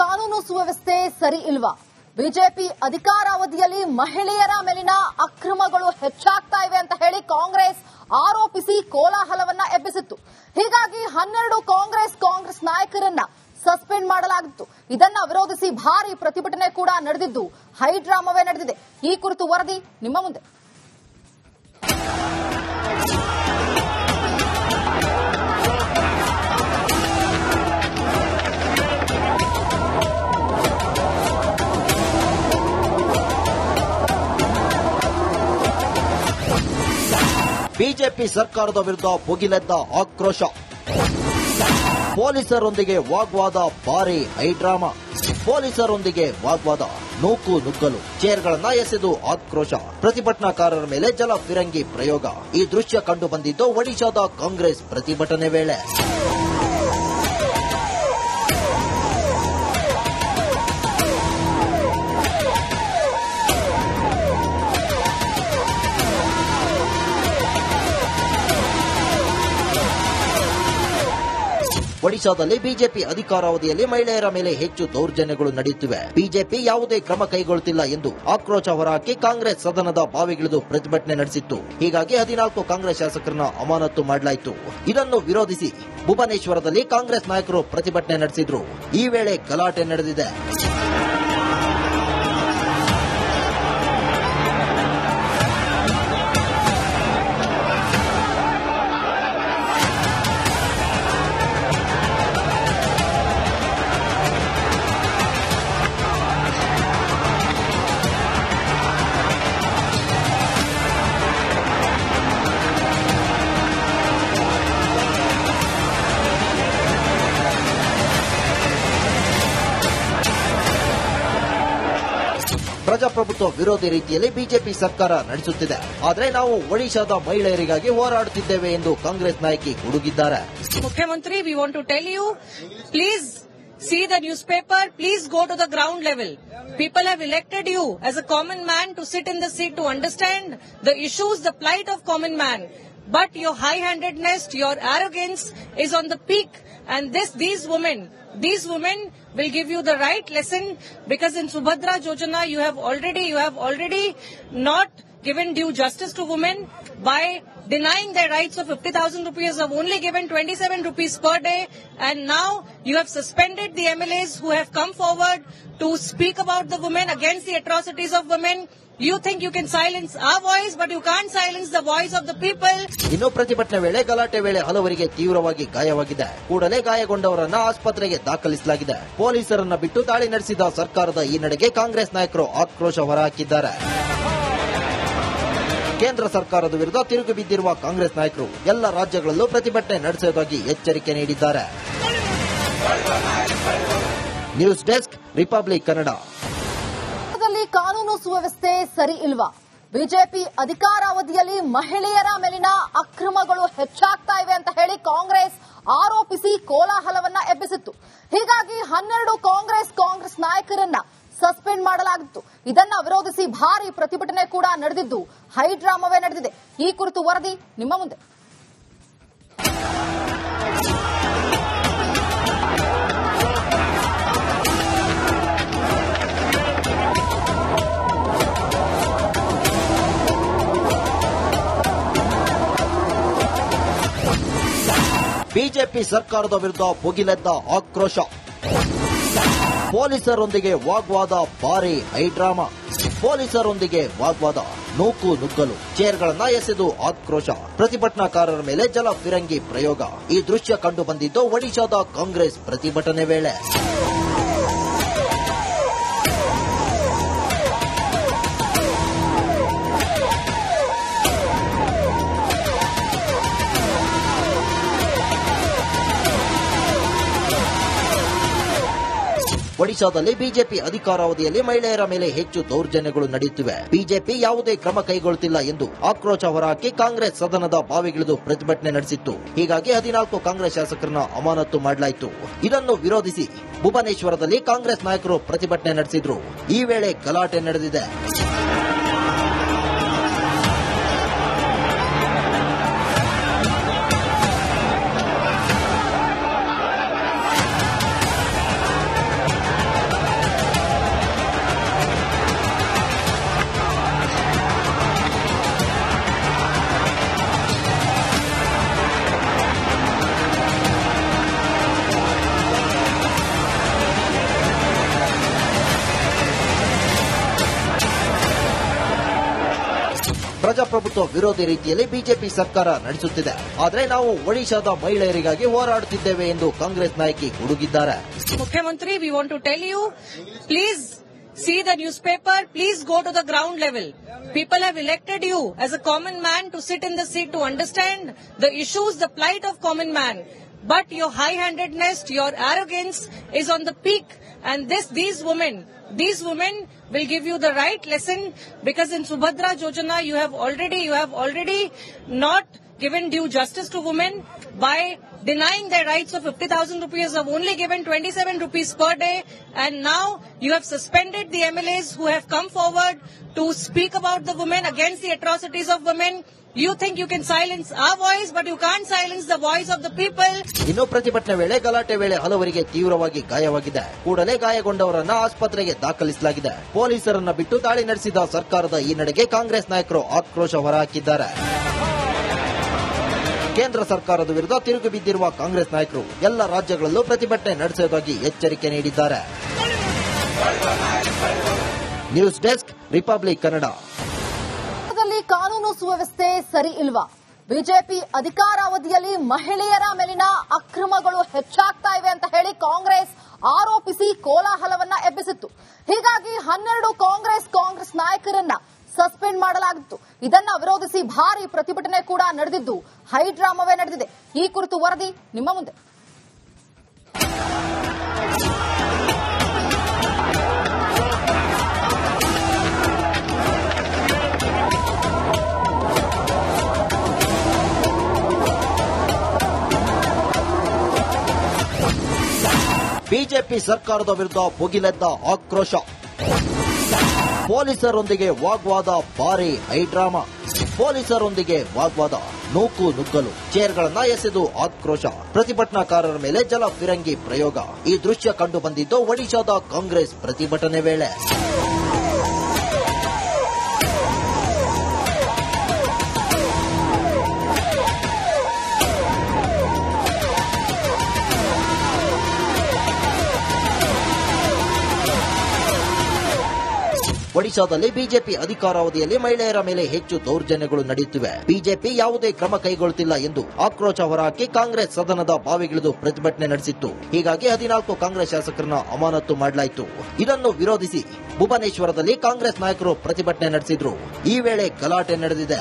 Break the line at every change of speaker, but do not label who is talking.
ಕಾನೂನು ಸುವ್ಯವಸ್ಥೆ ಸರಿ ಇಲ್ವಾ? ಬಿಜೆಪಿ ಅಧಿಕಾರಾವಧಿಯಲ್ಲಿ ಮಹಿಳೆಯರ ಮೇಲಿನ ಅಕ್ರಮಗಳು ಹೆಚ್ಚಾಗ್ತಾ ಇವೆ ಅಂತ ಹೇಳಿ ಕಾಂಗ್ರೆಸ್ ಆರೋಪಿಸಿ ಕೋಲಾಹಲವನ್ನ ಎಬ್ಬಿಸಿತ್ತು. ಹೀಗಾಗಿ 12 ಕಾಂಗ್ರೆಸ್ ನಾಯಕರನ್ನ ಸಸ್ಪೆಂಡ್ ಮಾಡಲಾಗಿತ್ತು. ಇದನ್ನ ವಿರೋಧಿಸಿ ಭಾರಿ ಪ್ರತಿಭಟನೆ ಕೂಡ ನಡೆದಿದ್ದು ಹೈಡ್ರಾಮವೇ ನಡೆದಿದೆ. ಈ ಕುರಿತು ವರದಿ ನಿಮ್ಮ ಮುಂದೆ.
ಬಿಜೆಪಿ ಸರ್ಕಾರದ ವಿರುದ್ಧ ಭುಗಿಲೆದ್ದ ಆಕ್ರೋಶ. ಪೊಲೀಸರೊಂದಿಗೆ ವಾಗ್ವಾದ, ಭಾರಿ ಹೈಡ್ರಾಮಾ. ಪೊಲೀಸರೊಂದಿಗೆ ವಾಗ್ವಾದ, ನೂಕು ನುಗ್ಗಲು, ಚೇರ್ಗಳನ್ನ ಎಸೆದು ಆಕ್ರೋಶ. ಪ್ರತಿಭಟನಾಕಾರರ ಮೇಲೆ ಜಲ ಫಿರಂಗಿ ಪ್ರಯೋಗ. ಈ ದೃಶ್ಯ ಕಂಡು ಬಂದಿದ್ದು ಒಡಿಶಾದ ಕಾಂಗ್ರೆಸ್ ಪ್ರತಿಭಟನೆ ವೇಳೆ. ಒಡಿಶಾದಲ್ಲಿ ಬಿಜೆಪಿ ಅಧಿಕಾರಾವಧಿಯಲ್ಲಿ ಮಹಿಳೆಯರ ಮೇಲೆ ಹೆಚ್ಚು ದೌರ್ಜನ್ಯಗಳು ನಡೆಯುತ್ತಿವೆ. ಬಿಜೆಪಿ ಯಾವುದೇ ಕ್ರಮ ಕೈಗೊಳ್ಳುತ್ತಿಲ್ಲ ಎಂದು ಆಕ್ರೋಶ ಹೊರಹಾಕಿ ಕಾಂಗ್ರೆಸ್ ಸದನದ ಬಾವಿಗಿಳಿದು ಪ್ರತಿಭಟನೆ ನಡೆಸಿತ್ತು. ಹೀಗಾಗಿ 14 ಕಾಂಗ್ರೆಸ್ ಶಾಸಕರನ್ನ ಅಮಾನತು ಮಾಡಲಾಯಿತು. ಇದನ್ನು ವಿರೋಧಿಸಿ ಭುವನೇಶ್ವರದಲ್ಲಿ ಕಾಂಗ್ರೆಸ್ ನಾಯಕರು ಪ್ರತಿಭಟನೆ ನಡೆಸಿದ್ರು. ಈ ವೇಳೆ ಗಲಾಟೆ ನಡೆದಿದೆ. ಪ್ರಜಾಪ್ರಭುತ್ವ ವಿರೋಧಿ ರೀತಿಯಲ್ಲಿ ಬಿಜೆಪಿ ಸರ್ಕಾರ ನಡೆಸುತ್ತಿದೆ. ಆದರೆ ನಾವು ಒಡಿಶಾದ ಮಹಿಳೆಯರಿಗಾಗಿ ಹೋರಾಡುತ್ತಿದ್ದೇವೆ ಎಂದು ಕಾಂಗ್ರೆಸ್ ನಾಯಕಿ ಗುಡುಗಿದ್ದಾರೆ.
ಮುಖ್ಯಮಂತ್ರಿ, we want to tell you, please see the newspaper, please go to the ground level. People have elected you as a common man to sit in the seat to understand the issues, the plight of common man. But your high-handedness, your arrogance is on the peak, and these women will give you the right lesson, because in Subhadra Yojana you have already not given due justice to women by denying their rights of 50,000 rupees, have only given 27 rupees per day, and now you have suspended the MLAs who have come forward to speak about the women, against the atrocities of women. You think you can silence our voice, but you can't silence the voice of the people.
ಇನ್ನು ಪ್ರತಿಭಟನೆ ವೇಳೆ ಗಲಾಟೆ ವೇಳೆ ಹಲವರಿಗೆ ತೀವ್ರವಾಗಿ ಗಾಯವಾಗಿದೆ. ಕೂಡಲೇ ಗಾಯಗೊಂಡವರನ್ನ ಆಸ್ಪತ್ರೆಗೆ ದಾಖಲಿಸಲಾಗಿದೆ. ಪೊಲೀಸರನ್ನ ಬಿಟ್ಟು ದಾಳಿ ನಡೆಸಿದ ಸರ್ಕಾರದ ಈ ನಡೆಗೆ ಕಾಂಗ್ರೆಸ್ ನಾಯಕರು ಆಕ್ರೋಶ ಹೊರಹಾಕಿದ್ದಾರೆ. ಕೇಂದ್ರ ಸರ್ಕಾರದ ವಿರುದ್ಧ ತಿರುಗಿ ಬಿದ್ದಿರುವ ಕಾಂಗ್ರೆಸ್ ನಾಯಕರು ಎಲ್ಲ ರಾಜ್ಯಗಳಲ್ಲೂ ಪ್ರತಿಭಟನೆ ನಡೆಸುವುದಾಗಿ ಎಚ್ಚರಿಕೆ ನೀಡಿದ್ದಾರೆ. News desk, republic Kannada.
ಕಾನೂನು ಸುವ್ಯವಸ್ಥೆ ಸರಿ ಇಲ್ವಾ? ಬಿಜೆಪಿ ಅಧಿಕಾರಾವಧಿಯಲ್ಲಿ ಮಹಿಳೆಯರ ಮೇಲಿನ ಅಕ್ರಮಗಳು ಹೆಚ್ಚಾಗ್ತಾ ಇವೆ ಅಂತ ಹೇಳಿ ಕಾಂಗ್ರೆಸ್ ಆರೋಪಿಸಿ ಕೋಲಾಹಲವನ್ನ ಎಬ್ಬಿಸಿತ್ತು. ಹೀಗಾಗಿ 12 ಕಾಂಗ್ರೆಸ್ ನಾಯಕರನ್ನ ಸಸ್ಪೆಂಡ್ ಮಾಡಲಾಗಿತ್ತು. ಇದನ್ನ ವಿರೋಧಿಸಿ ಭಾರಿ ಪ್ರತಿಭಟನೆ ಕೂಡ ನಡೆದಿದ್ದು ಹೈಡ್ರಾಮವೇ ನಡೆದಿದೆ. ಈ ಕುರಿತು ವರದಿ ನಿಮ್ಮ ಮುಂದೆ.
ಬಿಜೆಪಿ ಸರ್ಕಾರದ ವಿರುದ್ಧ ಭುಗಿಲೆದ್ದ ಆಕ್ರೋಶ. ಪೊಲೀಸರೊಂದಿಗೆ ವಾಗ್ವಾದ, ಭಾರಿ ಹೈಡ್ರಾಮಾ. ಪೊಲೀಸರೊಂದಿಗೆ ವಾಗ್ವಾದ, ನೂಕು ನುಗ್ಗಲು, ಚೇರ್ಗಳನ್ನ ಎಸೆದು ಆಕ್ರೋಶ. ಪ್ರತಿಭಟನಾಕಾರರ ಮೇಲೆ ಜಲ ಫಿರಂಗಿ ಪ್ರಯೋಗ. ಈ ದೃಶ್ಯ ಕಂಡು ಬಂದಿದ್ದು ಒಡಿಶಾದ ಕಾಂಗ್ರೆಸ್ ಪ್ರತಿಭಟನೆ ವೇಳೆ. ಒಡಿಶಾದಲ್ಲಿ ಬಿಜೆಪಿ ಅಧಿಕಾರಾವಧಿಯಲ್ಲಿ ಮಹಿಳೆಯರ ಮೇಲೆ ಹೆಚ್ಚು ದೌರ್ಜನ್ಯಗಳು ನಡೆಯುತ್ತಿವೆ. ಬಿಜೆಪಿ ಯಾವುದೇ ಕ್ರಮ ಕೈಗೊಳ್ಳುತ್ತಿಲ್ಲ ಎಂದು ಆಕ್ರೋಶ ಹೊರಹಾಕಿ ಕಾಂಗ್ರೆಸ್ ಸದನದ ಬಾವಿಗಿಳಿದು ಪ್ರತಿಭಟನೆ ನಡೆಸಿತ್ತು. ಹೀಗಾಗಿ 14 ಕಾಂಗ್ರೆಸ್ ಶಾಸಕರನ್ನ ಅಮಾನತು ಮಾಡಲಾಯಿತು. ಇದನ್ನು ವಿರೋಧಿಸಿ ಭುವನೇಶ್ವರದಲ್ಲಿ ಕಾಂಗ್ರೆಸ್ ನಾಯಕರು ಪ್ರತಿಭಟನೆ ನಡೆಸಿದ್ರು. ಈ ವೇಳೆ ಗಲಾಟೆ ನಡೆದಿದೆ. ಪ್ರಜಾಪ್ರಭುತ್ವ ವಿರೋಧಿ ರೀತಿಯಲ್ಲಿ ಬಿಜೆಪಿ ಸರ್ಕಾರ ನಡೆಸುತ್ತಿದೆ. ಆದರೆ ನಾವು ಒಡಿಶಾದ ಮಹಿಳೆಯರಿಗಾಗಿ ಹೋರಾಡುತ್ತಿದ್ದೇವೆ ಎಂದು ಕಾಂಗ್ರೆಸ್ ನಾಯಕಿ ಗುಡುಗಿದ್ದಾರೆ.
Mukhyamantri, we want to tell you, please see the newspaper, please go to the ground level. People have elected you as a common man to sit in the seat to understand the issues, the plight of common man. But your high-handedness, your arrogance is on the peak, and these women will give you the right lesson, because in Subhadra Yojana you have already not given due justice to women by denying their rights of 50,000 rupees, have only given 27 rupees per day, and now you have suspended the MLAs who have come forward to speak about the women, against the atrocities of women. You think you can silence our voice, but you can't silence the voice of the people.
ಇನ್ನು ಪ್ರತಿಭಟನೆ ವೇಳೆ ಗಲಾಟೆ ವೇಳೆ ಹಲವರಿಗೆ ತೀವ್ರವಾಗಿ ಗಾಯವಾಗಿದೆ. ಕೂಡಲೇ ಗಾಯಗೊಂಡವರನ್ನ ಆಸ್ಪತ್ರೆಗೆ ದಾಖಲಿಸಲಾಗಿದೆ. ಪೊಲೀಸರನ್ನ ಬಿಟ್ಟು ದಾಳಿ ನಡೆಸಿದ ಸರ್ಕಾರದ ಈ ನಡೆಗೆ ಕಾಂಗ್ರೆಸ್ ನಾಯಕರು ಆಕ್ರೋಶ ಹೊರಹಾಕಿದ್ದಾರೆ. ಕೇಂದ್ರ ಸರ್ಕಾರದ ವಿರುದ್ಧ ತಿರುಗಿ ಬಿದ್ದಿರುವ ಕಾಂಗ್ರೆಸ್ ನಾಯಕರು ಎಲ್ಲ ರಾಜ್ಯಗಳಲ್ಲೂ ಪ್ರತಿಭಟನೆ ನಡೆಸುವುದಾಗಿ ಎಚ್ಚರಿಕೆ ನೀಡಿದ್ದಾರೆ. News desk, republic Kannada.
ಕಾನೂನು ಸುವ್ಯವಸ್ಥೆ ಸರಿ ಇಲ್ವಾ? ಬಿಜೆಪಿ ಅಧಿಕಾರಾವಧಿಯಲ್ಲಿ ಮಹಿಳೆಯರ ಮೇಲಿನ ಅಕ್ರಮಗಳು ಹೆಚ್ಚಾಗ್ತಾ ಇವೆ ಅಂತ ಹೇಳಿ ಕಾಂಗ್ರೆಸ್ ಆರೋಪಿಸಿ ಕೋಲಾಹಲವನ್ನ ಎಬ್ಬಿಸಿತ್ತು. ಹೀಗಾಗಿ 12 ಕಾಂಗ್ರೆಸ್ ನಾಯಕರನ್ನ ಸಸ್ಪೆಂಡ್ ಮಾಡಲಾಗಿತ್ತು. ಇದನ್ನ ವಿರೋಧಿಸಿ ಭಾರಿ ಪ್ರತಿಭಟನೆ ಕೂಡ ನಡೆದಿದ್ದು, ಹೈಡ್ರಾಮವೇ ನಡೆದಿದೆ. ಈ ಕುರಿತು ವರದಿ ನಿಮ್ಮ ಮುಂದೆ.
ಬಿಜೆಪಿ ಸರ್ಕಾರದ ವಿರುದ್ಧ ಭುಗಿಲೆದ್ದ ಆಕ್ರೋಶ. ಪೊಲೀಸರೊಂದಿಗೆ ವಾಗ್ವಾದ, ಭಾರಿ ಹೈಡ್ರಾಮಾ. ಪೊಲೀಸರೊಂದಿಗೆ ವಾಗ್ವಾದ, ನೂಕು ನುಗ್ಗಲು, ಚೇರ್ಗಳನ್ನ ಎಸೆದು ಆಕ್ರೋಶ. ಪ್ರತಿಭಟನಾಕಾರರ ಮೇಲೆ ಜಲ ಫಿರಂಗಿ ಪ್ರಯೋಗ. ಈ ದೃಶ್ಯ ಕಂಡು ಬಂದಿದ್ದು ಒಡಿಶಾದ ಕಾಂಗ್ರೆಸ್ ಪ್ರತಿಭಟನೆ ವೇಳೆ. ಒಡಿಶಾದಲ್ಲಿ ಬಿಜೆಪಿ ಅಧಿಕಾರಾವಧಿಯಲ್ಲಿ ಮಹಿಳೆಯರ ಮೇಲೆ ಹೆಚ್ಚು ದೌರ್ಜನ್ಯಗಳು ನಡೆಯುತ್ತಿವೆ. ಬಿಜೆಪಿ ಯಾವುದೇ ಕ್ರಮ ಕೈಗೊಳ್ಳುತ್ತಿಲ್ಲ ಎಂದು ಆಕ್ರೋಶ ಹೊರಹಾಕಿ ಕಾಂಗ್ರೆಸ್ ಸದನದ ಬಾವಿಗಿಳಿದು ಪ್ರತಿಭಟನೆ ನಡೆಸಿತ್ತು. ಹೀಗಾಗಿ 14 ಕಾಂಗ್ರೆಸ್ ಶಾಸಕರನ್ನ ಅಮಾನತು ಮಾಡಲಾಯಿತು. ಇದನ್ನು ವಿರೋಧಿಸಿ ಭುವನೇಶ್ವರದಲ್ಲಿ ಕಾಂಗ್ರೆಸ್ ನಾಯಕರು ಪ್ರತಿಭಟನೆ ನಡೆಸಿದ್ರು. ಈ ವೇಳೆ ಗಲಾಟೆ ನಡೆದಿದೆ.